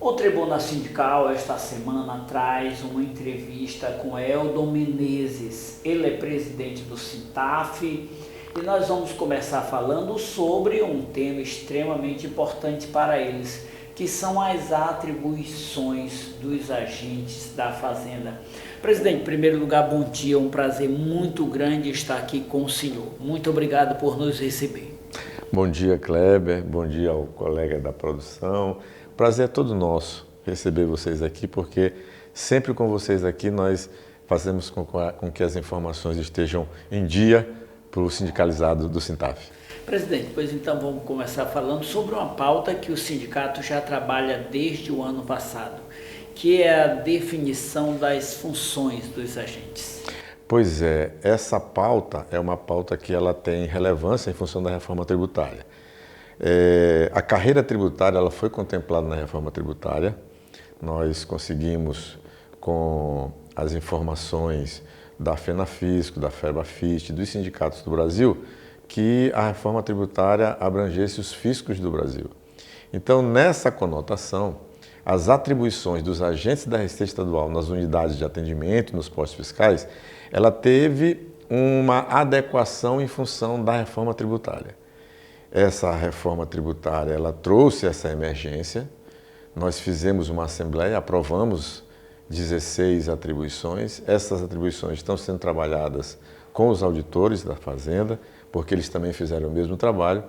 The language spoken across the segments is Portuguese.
O Tribuna Sindical, esta semana, traz uma entrevista com Eldon Menezes. Ele é presidente do Sintaf e nós vamos começar falando sobre um tema extremamente importante para eles, que são as atribuições dos agentes da Fazenda. Presidente, em primeiro lugar, bom dia, é um prazer muito grande estar aqui com o senhor. Muito obrigado por nos receber. Bom dia, Kleber, bom dia ao colega da produção. Prazer é todo nosso receber vocês aqui, porque sempre com vocês aqui nós fazemos com que as informações estejam em dia para o sindicalizado do Sintaf. Presidente, pois então vamos começar falando sobre uma pauta que o sindicato já trabalha desde o ano passado, que é a definição das funções dos agentes. Pois é, essa pauta é uma pauta que ela tem relevância em função da reforma tributária. A carreira tributária ela foi contemplada na reforma tributária. Nós conseguimos, com as informações da FENAFISCO, da FEBRAFIT, dos sindicatos do Brasil, que a reforma tributária abrangesse os fiscos do Brasil. Então, nessa conotação, as atribuições dos agentes da Receita Estadual nas unidades de atendimento, nos postos fiscais, ela teve uma adequação em função da reforma tributária. Essa reforma tributária, ela trouxe essa emergência. Nós fizemos uma assembleia, aprovamos 16 atribuições. Essas atribuições estão sendo trabalhadas com os auditores da Fazenda, porque eles também fizeram o mesmo trabalho.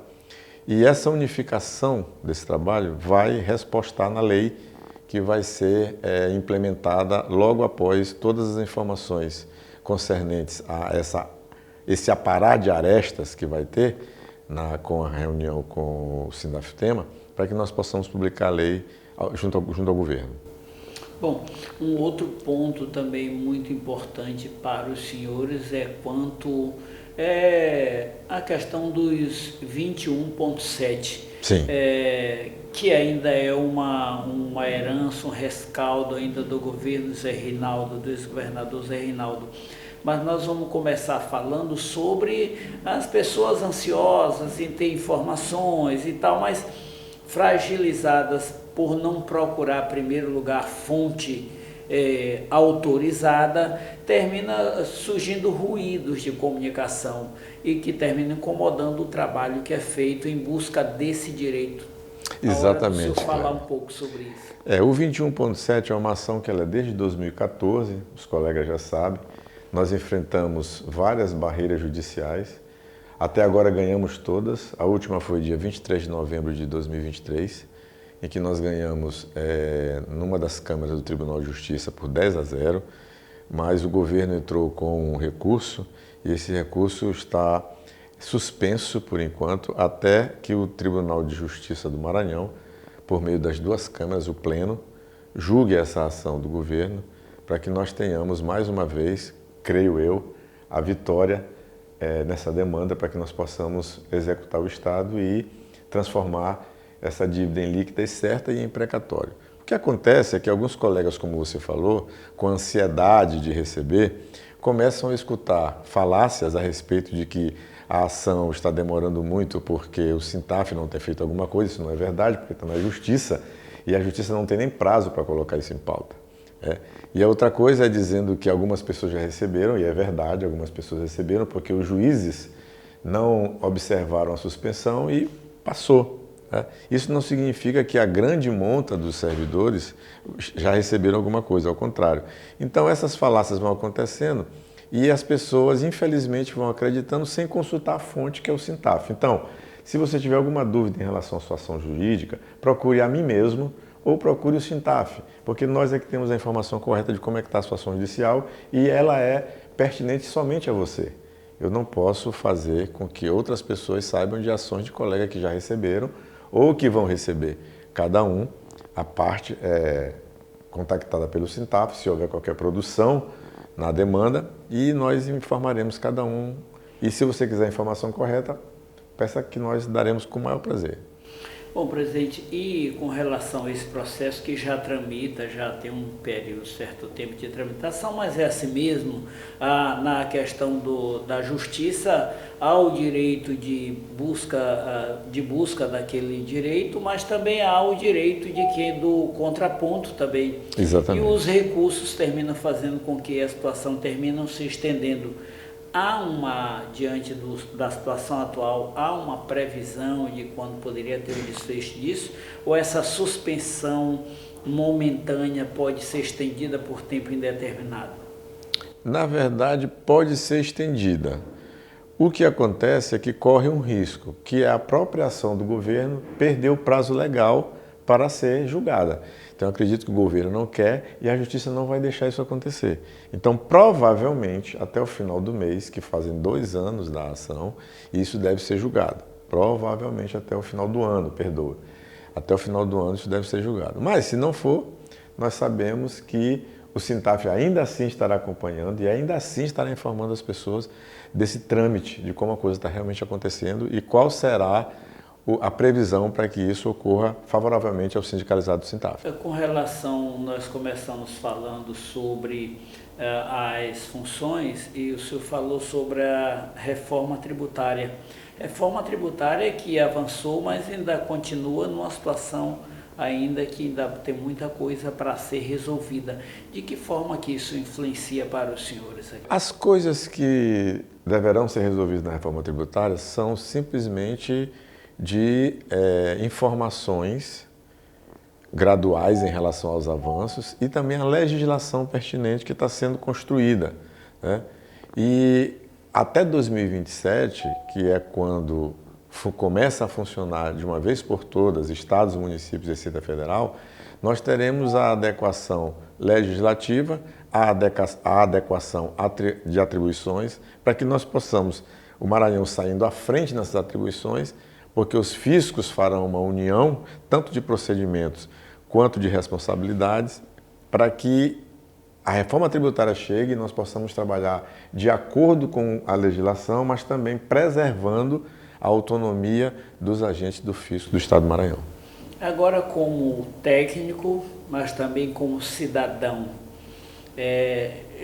E essa unificação desse trabalho vai respostar na lei que vai ser implementada logo após todas as informações concernentes a esse aparar de arestas que vai ter com a reunião com o Sindafutema, para que nós possamos publicar a lei junto ao governo. Bom, um outro ponto também muito importante para os senhores é quanto a questão dos 21,7, que ainda é uma herança, um rescaldo ainda do governo Zé Reinaldo, do ex-governador Zé Reinaldo. Mas nós vamos começar falando sobre as pessoas ansiosas em ter informações e tal, mas fragilizadas por não procurar, em primeiro lugar, fonte autorizada, termina surgindo ruídos de comunicação e que termina incomodando o trabalho que é feito em busca desse direito. Exatamente. Deixa eu falar um pouco sobre isso. O 21,7 é uma ação que ela é desde 2014, os colegas já sabem. Nós enfrentamos várias barreiras judiciais, até agora ganhamos todas. A última foi dia 23 de novembro de 2023, em que nós ganhamos numa das câmaras do Tribunal de Justiça por 10-0, mas o governo entrou com um recurso e esse recurso está suspenso por enquanto até que o Tribunal de Justiça do Maranhão, por meio das duas câmaras, o Pleno, julgue essa ação do governo para que nós tenhamos mais uma vez, creio eu, a vitória nessa demanda para que nós possamos executar o Estado e transformar essa dívida em líquida e certa e em precatório. O que acontece é que alguns colegas, como você falou, com ansiedade de receber, começam a escutar falácias a respeito de que a ação está demorando muito porque o Sintaf não tem feito alguma coisa. Isso não é verdade, porque está na Justiça e a Justiça não tem nem prazo para colocar isso em pauta. E a outra coisa é dizendo que algumas pessoas já receberam, e é verdade, algumas pessoas receberam, porque os juízes não observaram a suspensão e passou. Isso não significa que a grande monta dos servidores já receberam alguma coisa, ao contrário. Então essas falácias vão acontecendo e as pessoas, infelizmente, vão acreditando sem consultar a fonte, que é o Sintaf. Então, se você tiver alguma dúvida em relação à sua ação jurídica, procure a mim mesmo, ou procure o Sintaf, porque nós é que temos a informação correta de como é que está a sua ação judicial e ela é pertinente somente a você. Eu não posso fazer com que outras pessoas saibam de ações de colega que já receberam ou que vão receber. Cada um, a parte é contactada pelo Sintaf, se houver qualquer produção na demanda, e nós informaremos cada um. E se você quiser a informação correta, peça que nós daremos com o maior prazer. Bom, presidente, e com relação a esse processo que já tramita, já tem um período, certo tempo de tramitação, mas é assim mesmo, na questão da justiça, há o direito de busca daquele direito, mas também há o direito do contraponto também. Exatamente. E os recursos terminam fazendo com que a situação termine se estendendo. Diante da situação atual, há uma previsão de quando poderia ter o desfecho disso? Ou essa suspensão momentânea pode ser estendida por tempo indeterminado? Na verdade, pode ser estendida. O que acontece é que corre um risco, que é a própria ação do governo perder o prazo legal para ser julgada. Então, eu acredito que o governo não quer e a justiça não vai deixar isso acontecer. Então, provavelmente, até o final do mês, que fazem 2 anos da ação, isso deve ser julgado. Provavelmente até o final do ano, perdoa. Até o final do ano isso deve ser julgado. Mas, se não for, nós sabemos que o Sintaf ainda assim estará acompanhando e ainda assim estará informando as pessoas desse trâmite, de como a coisa está realmente acontecendo e qual será a previsão para que isso ocorra favoravelmente ao sindicalizado do Sintaf. Com relação, nós começamos falando sobre as funções e o senhor falou sobre a reforma tributária. Reforma tributária que avançou, mas ainda continua numa situação ainda que ainda tem muita coisa para ser resolvida. De que forma que isso influencia para os senhores? As coisas que deverão ser resolvidas na reforma tributária são simplesmente de informações graduais em relação aos avanços e também a legislação pertinente que está sendo construída, né? E até 2027, que é quando começa a funcionar de uma vez por todas, estados, municípios e Receita Federal, nós teremos a adequação legislativa, a adequação de atribuições, para que nós possamos, o Maranhão saindo à frente nessas atribuições, porque os fiscos farão uma união, tanto de procedimentos quanto de responsabilidades, para que a reforma tributária chegue e nós possamos trabalhar de acordo com a legislação, mas também preservando a autonomia dos agentes do fisco do Estado do Maranhão. Agora, como técnico, mas também como cidadão,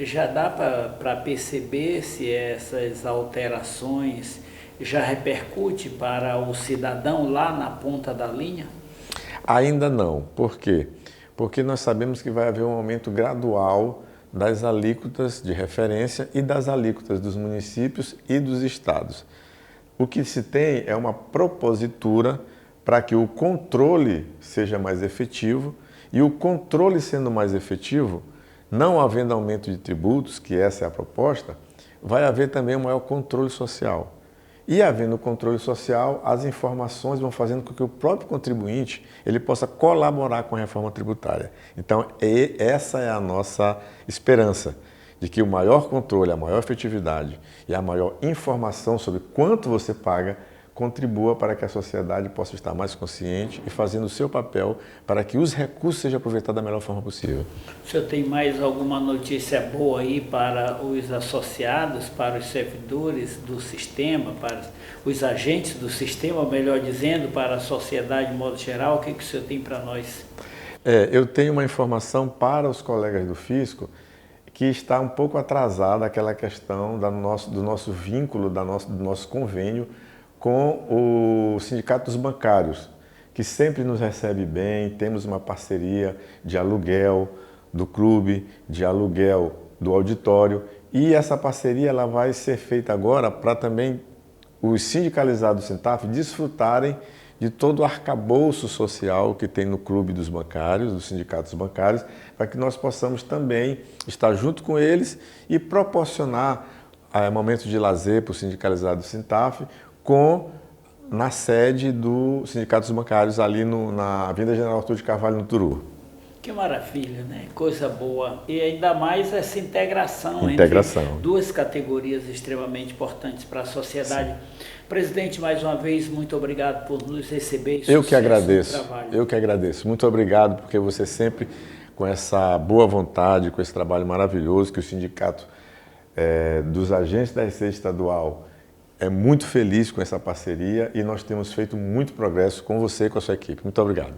já dá para perceber se essas alterações já repercute para o cidadão lá na ponta da linha? Ainda não. Por quê? Porque nós sabemos que vai haver um aumento gradual das alíquotas de referência e das alíquotas dos municípios e dos estados. O que se tem é uma propositura para que o controle seja mais efetivo e o controle sendo mais efetivo, não havendo aumento de tributos, que essa é a proposta, vai haver também um maior controle social. E havendo controle social, as informações vão fazendo com que o próprio contribuinte ele possa colaborar com a reforma tributária. Então, essa é a nossa esperança, de que o maior controle, a maior efetividade e a maior informação sobre quanto você paga contribua para que a sociedade possa estar mais consciente e fazendo o seu papel para que os recursos sejam aproveitados da melhor forma possível. O senhor tem mais alguma notícia boa aí para os associados, para os servidores do sistema, para os agentes do sistema, melhor dizendo, para a sociedade de modo geral? O que o senhor tem para nós? Eu tenho uma informação para os colegas do fisco que está um pouco atrasada aquela questão do nosso vínculo, do nosso convênio com o Sindicato dos Bancários, que sempre nos recebe bem, temos uma parceria de aluguel do clube, de aluguel do auditório, e essa parceria ela vai ser feita agora para também os sindicalizados do Sintaf desfrutarem de todo o arcabouço social que tem no Clube dos Bancários, dos Sindicatos Bancários, para que nós possamos também estar junto com eles e proporcionar momentos de lazer para os sindicalizados do Sintaf, na sede do Sindicato dos Bancários, ali na Avenida General Arthur de Carvalho, no Turu. Que maravilha, né? Coisa boa. E ainda mais essa integração entre duas categorias extremamente importantes para a sociedade. Sim. Presidente, mais uma vez, muito obrigado por nos receber. Eu que agradeço. Eu que agradeço. Muito obrigado, porque você sempre, com essa boa vontade, com esse trabalho maravilhoso que o Sindicato dos Agentes da Receita Estadual é muito feliz com essa parceria e nós temos feito muito progresso com você e com a sua equipe. Muito obrigado.